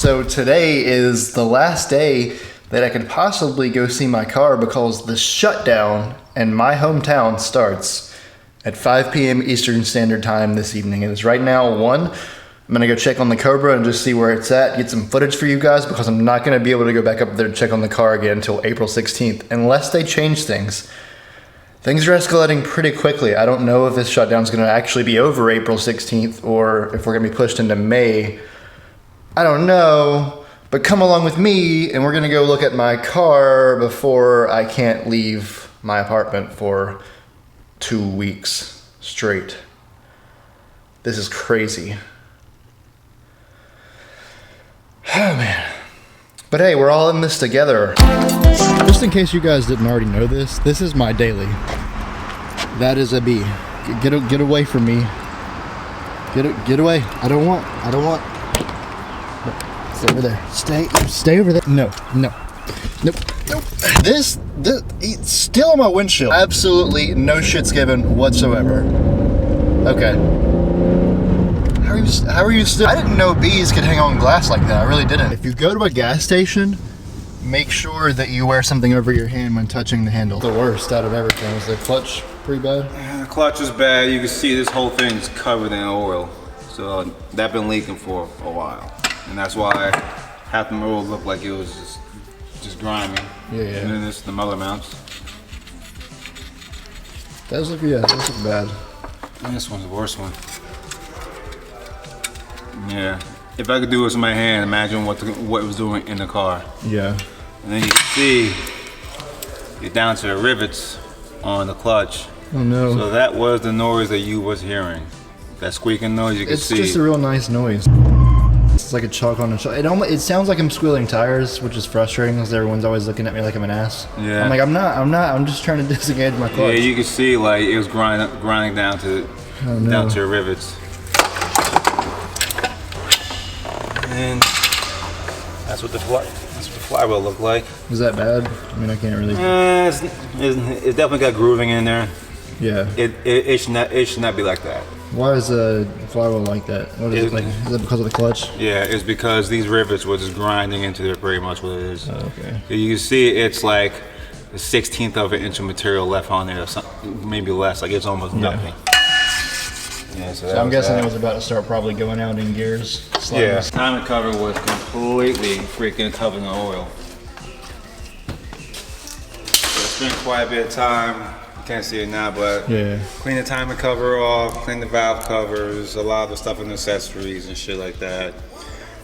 So today is the last day that I could possibly go see my car because the shutdown in my hometown starts at 5 p.m. Eastern Standard Time this evening. It is right now 1. I'm gonna go check on the Cobra and just see where it's at, get some footage for you guys because I'm not gonna be able to go back up there to check on the car again until April 16th unless they change things. Things are escalating pretty quickly. I don't know if this shutdown is gonna actually be over April 16th or if we're gonna be pushed into May. I don't know, but come along with me and we're gonna go look at my car before I can't leave my apartment for 2 weeks straight. This is crazy. Oh man. But hey, we're all in this together. Just in case you guys didn't already know this is my daily. That is a B. Get away from me. Get away. I don't want. Stay over there. Stay over there. No. Nope. This it's still on my windshield. Absolutely no shits given whatsoever. Okay. How are you still? I didn't know bees could hang on glass like that. I really didn't. If you go to a gas station, make sure that you wear something over your hand when touching the handle. The worst out of everything is the clutch. Pretty bad. The clutch is bad. You can see this whole thing is covered in oil. So that's been leaking for a while. And that's why half the oil looked like it was just grimy. Yeah. And then this the muller mounts. Those look bad. And this one's the worst one. Yeah. If I could do this with my hand, imagine what it was doing in the car. Yeah. And then you can see you're down to the rivets on the clutch. Oh no. So that was the noise that you was hearing. That squeaking noise you can see. It's just a real nice noise. It's like a chalk on a chalk. It sounds like I'm squealing tires, which is frustrating because everyone's always looking at me like I'm an ass. Yeah. I'm like, I'm not. I'm just trying to disengage my clutch. Yeah, you can see like it was grinding down to down to the rivets. And that's what the flywheel looked like. Is that bad? I mean, I can't really. It's definitely got grooving in there. Yeah. It should not be like that. Why is a flywheel like that? What is it like? Is it because of the clutch? Yeah, it's because these rivets were just grinding into there. Pretty much what it is. Oh, okay. So you can see it's like a 1/16 of an inch of material left on there, or something, maybe less. Like it's almost nothing. Yeah, so I'm guessing it was about to start probably going out in gears. Yeah, timing cover was completely freaking covered in oil. So it's been quite a bit of time. You can't see it now, but clean the timing cover off, clean the valve covers, a lot of the stuff and accessories and shit like that.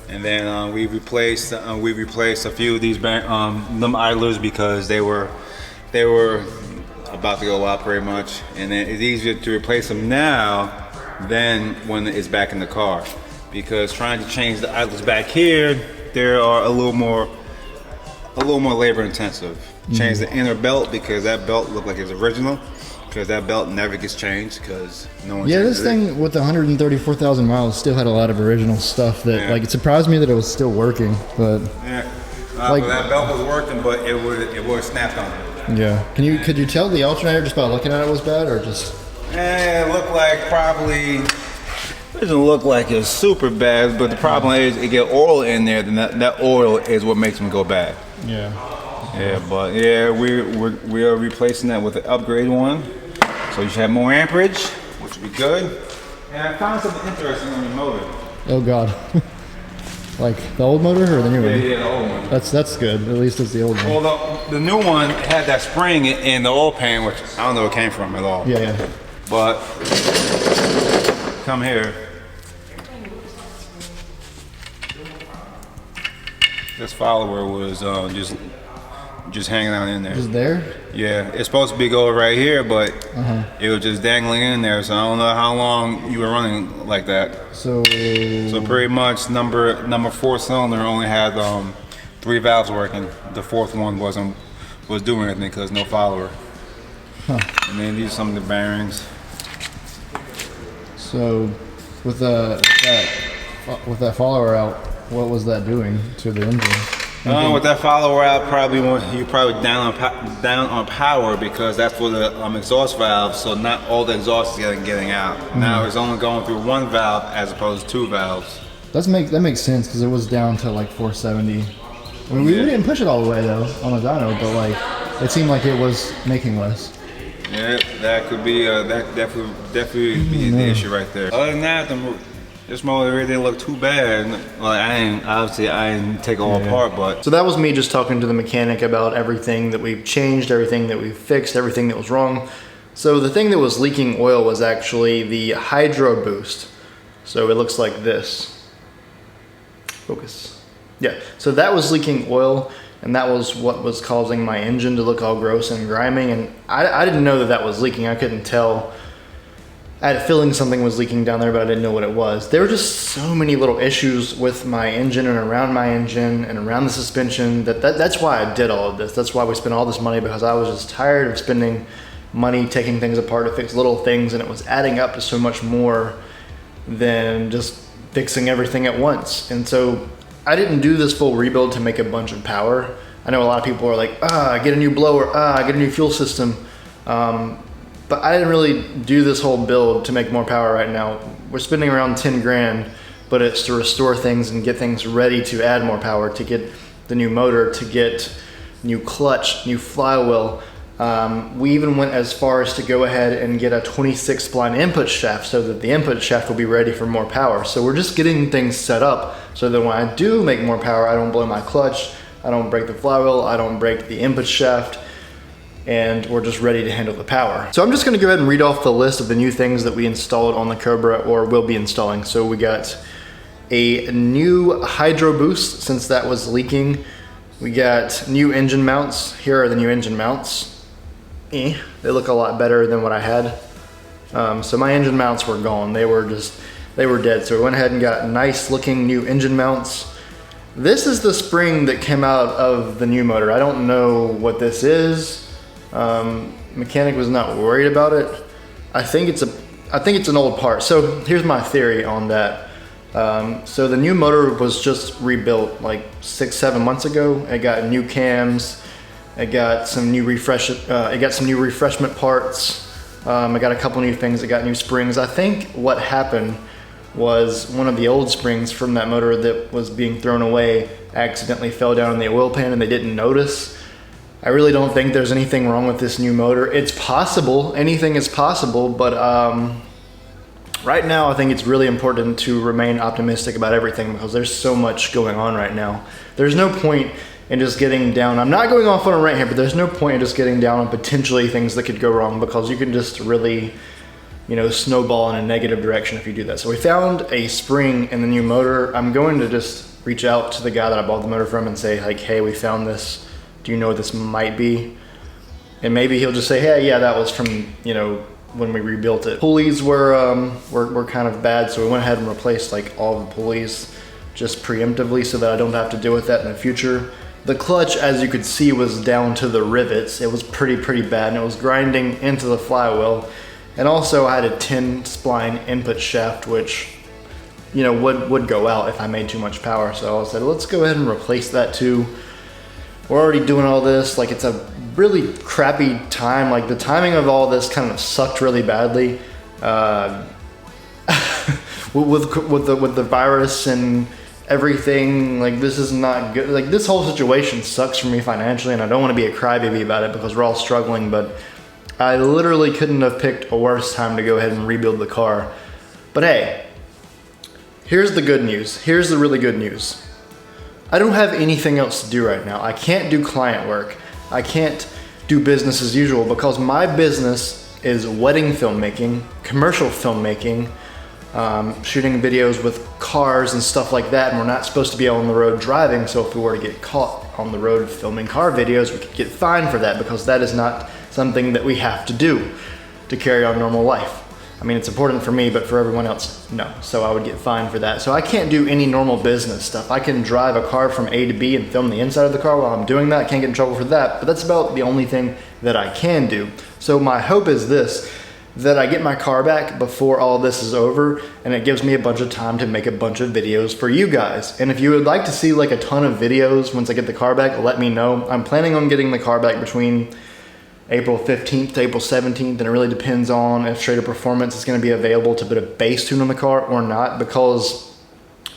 And then we replaced a few of these them idlers because they were about to go out pretty much, and then it's easier to replace them now than when it's back in the car, because trying to change the idlers back here, they are a little more labor intensive. Change the inner belt because that belt looked like it's original, because that belt never gets changed because no one. Yeah, this thing with 134,000 miles still had a lot of original stuff that like it surprised me that it was still working, but but that belt was working, but it would snapped on it. Yeah. Could you tell the alternator just by looking at it was bad, or just? It looked like probably. It doesn't look like it's super bad, but the problem is it get oil in there, then that oil is what makes them go bad. Yeah. Yeah, but yeah, we are replacing that with an upgrade one, so you should have more amperage, which would be good. And I found something interesting on the motor. Oh God. Like the old motor or the new one? Yeah, the old one. That's good. At least it's the old one. Well, the new one had that spring in the oil pan, which I don't know where it came from at all. Yeah. But come here. This follower was just hanging out in there. Just there? Yeah, it's supposed to be going right here, but it was just dangling in there. So I don't know how long you were running like that. So pretty much number 4 cylinder only had 3 valves working. The 4th one was doing anything because no follower. And then these are some of the bearings. So with that follower out, what was that doing to the engine? With that follower out, you're probably down on power, because that's for the exhaust valve. So not all the exhaust is getting out. Now it's only going through 1 valve as opposed to 2 valves. That makes sense because it was down to like 470. I mean, we didn't push it all the way though on the dyno, but like it seemed like it was making less. Yeah, that could be that definitely be the issue right there. Other than that, this motor really didn't look too bad. Like I didn't take it all apart, but so that was me just talking to the mechanic about everything that we've changed, everything that we've fixed, everything that was wrong. So the thing that was leaking oil was actually the hydro boost. So it looks like this. Focus. Yeah. So that was leaking oil. And that was what was causing my engine to look all gross and grimy. And I didn't know that was leaking. I couldn't tell. I had a feeling something was leaking down there, but I didn't know what it was. There were just so many little issues with my engine and around my engine and around the suspension. That's why I did all of this. That's why we spent all this money, because I was just tired of spending money taking things apart to fix little things. And it was adding up to so much more than just fixing everything at once. And so I didn't do this full rebuild to make a bunch of power. I know a lot of people are like, get a new blower, get a new fuel system. But I didn't really do this whole build to make more power right now. We're spending around 10 grand, but it's to restore things and get things ready to add more power, to get the new motor, to get new clutch, new flywheel. We even went as far as to go ahead and get a 26 spline input shaft so that the input shaft will be ready for more power. So we're just getting things set up so that when I do make more power, I don't blow my clutch, I don't break the flywheel, I don't break the input shaft, and we're just ready to handle the power. So I'm just gonna go ahead and read off the list of the new things that we installed on the Cobra or will be installing. So we got a new hydro boost since that was leaking. We got new engine mounts. Here are the new engine mounts. They look a lot better than what I had. So my engine mounts were gone. They were dead. So we went ahead and got nice looking new engine mounts. This is the spring that came out of the new motor. I don't know what this is. Mechanic was not worried about it. I think it's an old part. So here's my theory on that. So the new motor was just rebuilt like 6-7 months ago. It got new cams. It got some new refreshment parts. I got a couple new things. It got new springs. I think what happened was one of the old springs from that motor that was being thrown away accidentally fell down in the oil pan and they didn't notice. I really don't think there's anything wrong with this new motor. It's possible, anything is possible, but right now I think it's really important to remain optimistic about everything because there's so much going on right now. There's no point in just getting down. I'm not going off on a rant here, but there's no point in just getting down on potentially things that could go wrong because you can just really, snowball in a negative direction if you do that. So we found a spring in the new motor. I'm going to just reach out to the guy that I bought the motor from and say like, hey, we found this. Do you know what this might be? And maybe he'll just say, hey, yeah, that was from, when we rebuilt it. Pulleys were kind of bad, so we went ahead and replaced like all the pulleys just preemptively so that I don't have to deal with that in the future. The clutch, as you could see, was down to the rivets. It was pretty bad, and it was grinding into the flywheel. And also I had a 10 spline input shaft, which, would go out if I made too much power. So I said, let's go ahead and replace that too. We're already doing all this. Like, it's a really crappy time. Like, the timing of all this kind of sucked really badly. With the virus and everything, like, this is not good. Like, this whole situation sucks for me financially, and I don't want to be a crybaby about it because we're all struggling, but I literally couldn't have picked a worse time to go ahead and rebuild the car. But hey, here's the good news. Here's the really good news. I don't have anything else to do right now. I can't do client work. I can't do business as usual because my business is wedding filmmaking, commercial filmmaking, shooting videos with cars and stuff like that, and we're not supposed to be on the road driving, so if we were to get caught on the road filming car videos, we could get fined for that because that is not something that we have to do to carry on normal life. I mean, it's important for me, but for everyone else, no. So I would get fined for that. So I can't do any normal business stuff. I can drive a car from A to B and film the inside of the car while I'm doing that. I can't get in trouble for that, but that's about the only thing that I can do. So my hope is this, that I get my car back before all this is over, and it gives me a bunch of time to make a bunch of videos for you guys. And if you would like to see like a ton of videos once I get the car back, let me know. I'm planning on getting the car back between April 15th to April 17th, and it really depends on if Schrader Performance is going to be available to put a bass tune on the car or not, because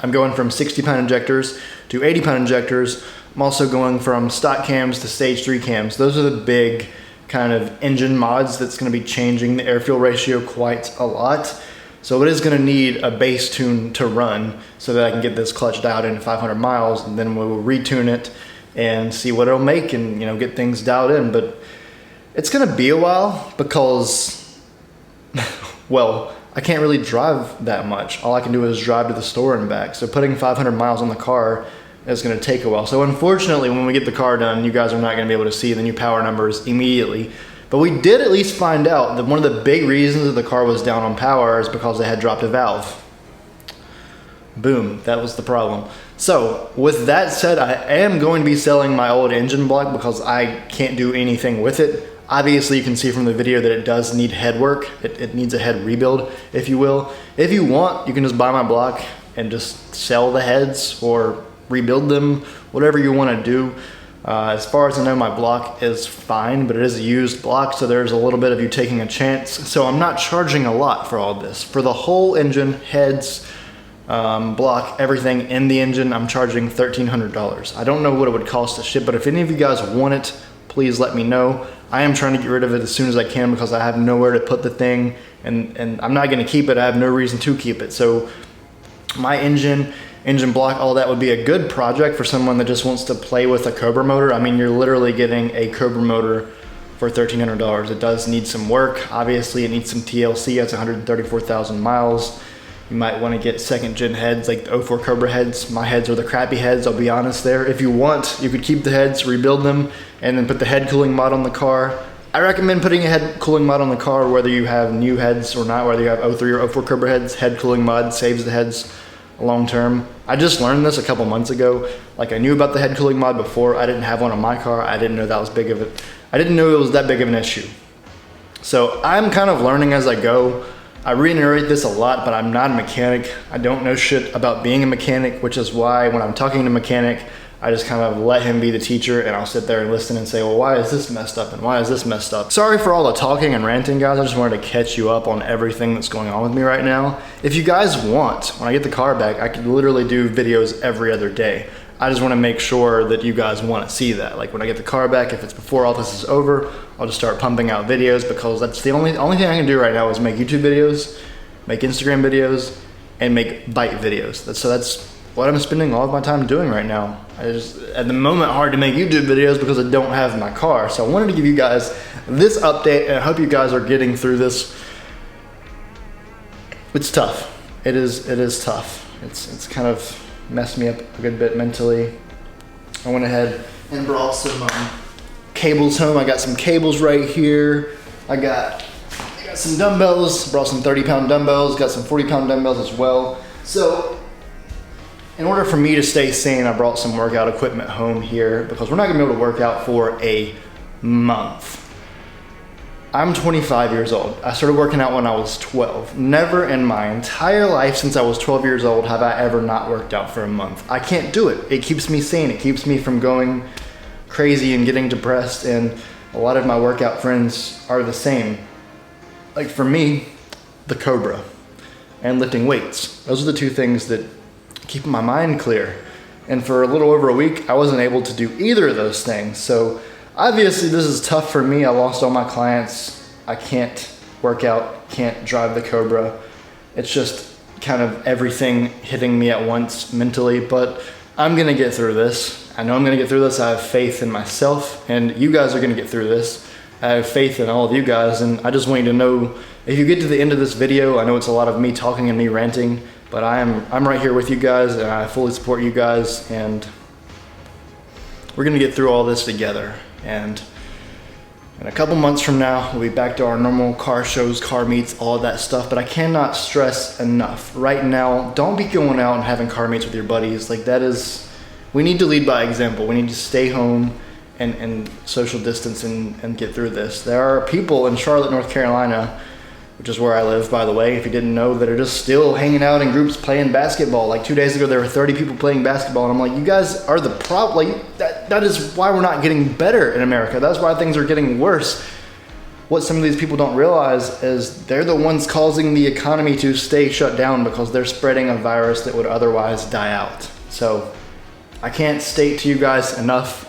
I'm going from 60-pound injectors to 80-pound injectors. I'm also going from stock cams to stage 3 cams. Those are the big kind of engine mods that's going to be changing the air-fuel ratio quite a lot. So it is going to need a base tune to run so that I can get this clutch dialed in 500 miles, and then we'll retune it and see what it'll make and, you know, get things dialed in. But it's going to be a while because, well, I can't really drive that much. All I can do is drive to the store and back. So putting 500 miles on the car is going to take a while. So unfortunately, when we get the car done, you guys are not going to be able to see the new power numbers immediately. But we did at least find out that one of the big reasons that the car was down on power is because they had dropped a valve. Boom, that was the problem. So with that said, I am going to be selling my old engine block because I can't do anything with it. Obviously, you can see from the video that it does need head work. It needs a head rebuild, if you will. If you want, you can just buy my block and just sell the heads or rebuild them, whatever you want to do. As far as I know, my block is fine, but it is a used block, so there's a little bit of you taking a chance. So I'm not charging a lot for all this. For the whole engine, heads, block, everything in the engine, I'm charging $1,300. I don't know what it would cost to ship, but if any of you guys want it, please let me know. I am trying to get rid of it as soon as I can because I have nowhere to put the thing, and I'm not going to keep it. I have no reason to keep it. So my engine block, all that would be a good project for someone that just wants to play with a Cobra motor. I mean, you're literally getting a Cobra motor for $1,300. It does need some work. Obviously, it needs some TLC. It's 134,000 miles. You might want to get second gen heads like the 04 Cobra heads. My heads are the crappy heads, I'll be honest there. If you want, you could keep the heads, rebuild them, and then put the head cooling mod on the car. I recommend putting a head cooling mod on the car whether you have new heads or not, whether you have 03 or 04 Cobra heads. Head cooling mod saves the heads long term. I just learned this a couple months ago. Like, I knew about the head cooling mod before. I didn't have one on my car. I didn't know that was big of it. I didn't know it was that big of an issue. So I'm kind of learning as I go. I reiterate this a lot, but I'm not a mechanic. I don't know shit about being a mechanic, which is why when I'm talking to a mechanic, I just kind of let him be the teacher, and I'll sit there and listen and say, well, why is this messed up and why is this messed up? Sorry for all the talking and ranting, guys. I just wanted to catch you up on everything that's going on with me right now. If you guys want, when I get the car back, I could literally do videos every other day. I just want to make sure that you guys want to see that. Like, when I get the car back, if it's before all this is over, I'll just start pumping out videos, because that's the only thing I can do right now is make YouTube videos, make Instagram videos, and make bike videos. So that's what I'm spending all of my time doing right now. At the moment, hard to make YouTube videos because I don't have my car. So I wanted to give you guys this update, and I hope you guys are getting through this. It's tough. It is tough. It's kind of messed me up a good bit mentally. I went ahead and brought some cables home. I got some cables right here. I got some dumbbells. Brought some 30-pound dumbbells. Got some 40-pound dumbbells as well. So in order for me to stay sane, I brought some workout equipment home here because we're not gonna be able to work out for a month. I'm 25 years old. I started working out when I was 12. Never in my entire life since I was 12 years old have I ever not worked out for a month. I can't do it. It keeps me sane. It keeps me from going crazy and getting depressed, and a lot of my workout friends are the same. Like, for me, the Cobra and lifting weights. Those are the two things that keep my mind clear. And for a little over a week, I wasn't able to do either of those things. So obviously this is tough for me. I lost all my clients. I can't work out, can't drive the Cobra. It's just kind of everything hitting me at once mentally, but I'm gonna get through this. I know I'm gonna get through this. I have faith in myself, and you guys are gonna get through this. I have faith in all of you guys, and I just want you to know, if you get to the end of this video, I know it's a lot of me talking and me ranting, but I'm right here with you guys, and I fully support you guys, and we're gonna get through all this together. And in a couple months from now, we'll be back to our normal car shows, car meets, all of that stuff. But I cannot stress enough, right now, don't be going out and having car meets with your buddies. Like, we need to lead by example. We need to stay home and social distance and get through this. There are people in Charlotte, North Carolina, which is where I live, by the way, if you didn't know, that are just still hanging out in groups playing basketball. Like 2 days ago, there were 30 people playing basketball, and I'm like, you guys are the problem. Like, that is why we're not getting better in America. That's why things are getting worse. what some of these people don't realize is they're the ones causing the economy to stay shut down because they're spreading a virus that would otherwise die out. So I can't state to you guys enough,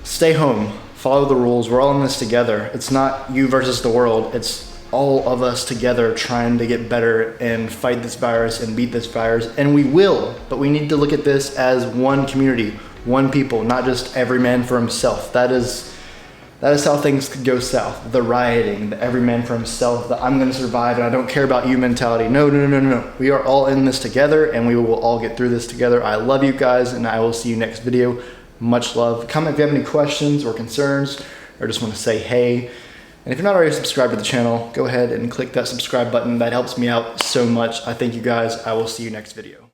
stay home, follow the rules. We're all in this together. It's not you versus the world. It's all of us together trying to get better and fight this virus and beat this virus. And we will, but we need to look at this as one community, one people, not just every man for himself. That is how things could go south. The rioting, the every man for himself, the I'm gonna survive and I don't care about you mentality. No. We are all in this together and we will all get through this together. I love you guys and I will see you next video. Much love. Comment if you have any questions or concerns or just want to say hey. And if you're not already subscribed to the channel, go ahead and click that subscribe button. That helps me out so much. I thank you guys. I will see you next video.